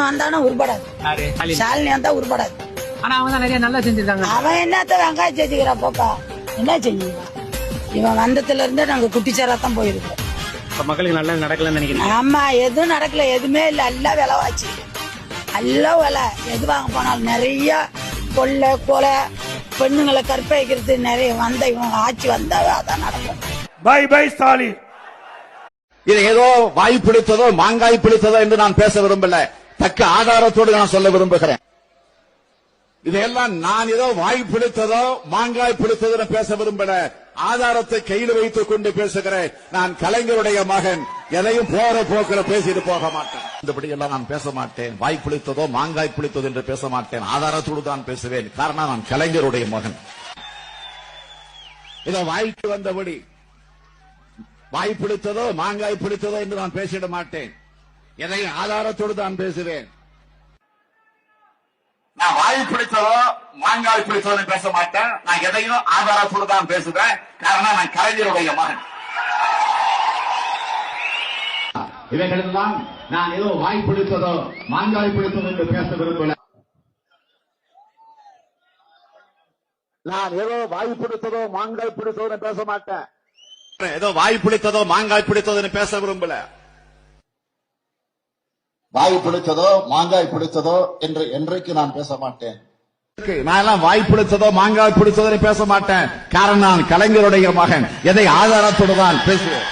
இவன் வந்தானா உருப்படாது. ஸ்டாலினி வந்தா உருப்படாது. ஆனா அவங்க நிறைய நல்லா செஞ்சிருக்காங்க. அவன் என்னத்த வெங்காயம் செஞ்சுக்கிறா போப்பா, என்ன செஞ்சுக்கிறான்? இவன் வந்ததுல இருந்து நாங்க குட்டிச்சாராத்தான் போயிருக்கோம். மக்களுக்கு நல்லா நடக்கலன்னு நினைக்கிறேன். ஆமா, எதுவும் நடக்கல, எதுவுமே இல்ல. எல்லாம் விலைவாச்சு, எல்லாம் விலை. எது வாங்க போனாலும் நிறைய கொள்ளை கொலை, பெண்ணுங்களை கற்பழிக்கிறது நிறைய. வந்த இவங்க ஆட்சி வந்தாவே அதான் நடக்கும். Bye bye Stalin. இது ஏதோ வாய் பிடித்ததோ மாங்காய் பிடித்ததோ என்று நான் பேச விரும்பல, தக்க ஆதாரத்தோடு நான் சொல்ல விரும்புகிறேன். இதையெல்லாம் நான் ஏதோ வாய் பிடித்ததோ மாங்காய் பிடித்ததோ பேச விரும்பல, ஆதாரத்தை கையில் வைத்துக் கொண்டு பேசுகிறேன். நான் கலைஞருடைய மகன், எதையும் போற போக்கிற பேசிட்டு போக மாட்டேன். இந்தபடி எல்லாம் நான் பேச மாட்டேன். வாய் பிடித்ததோ மாங்காய் பிடித்ததோ என்று பேச மாட்டேன், ஆதாரத்தோடு தான் பேசுவேன். காரணம், நான் கலைஞருடைய மகன். இதோ வாய்க்கு வந்தபடி வாய் பிடித்ததோ மாங்காய் பிடித்ததோ என்று நான் பேசிட மாட்டேன், எதையும் ஆதாரத்தோடு தான் பேசுவேன். நான் வாய் பிடித்ததோ மாங்காய் பிடித்ததோ பேச மாட்டேன், நான் எதையும் ஆதாரத்தோடு தான் பேசுவேன். காரணம், நான் கலைஞருடைய மகன். இவைகளெல்லாம் நான் ஏதோ வாய் பிடித்ததோ மாங்காய் பிடித்ததோ என்று பேச விரும்பல. நான் ஏதோ வாய் பிடித்ததோ மாங்காய் பிடித்ததோ பேச மாட்டேன், ஏதோ வாய் பிடித்ததோ மாங்காய் பிடித்ததோ பேச விரும்பல. வாய் பிடித்ததோ மாங்காய் பிடித்ததோ என்று என்றைக்கு நான் பேச மாட்டேன். நான் எல்லாம் வாய் பிடித்ததோ மாங்காய் பிடித்ததோ பேச மாட்டேன். காரணம், நான் கலைஞருடைய மகன், எதை ஆதாரத்தோடு தான் பேசுவேன்.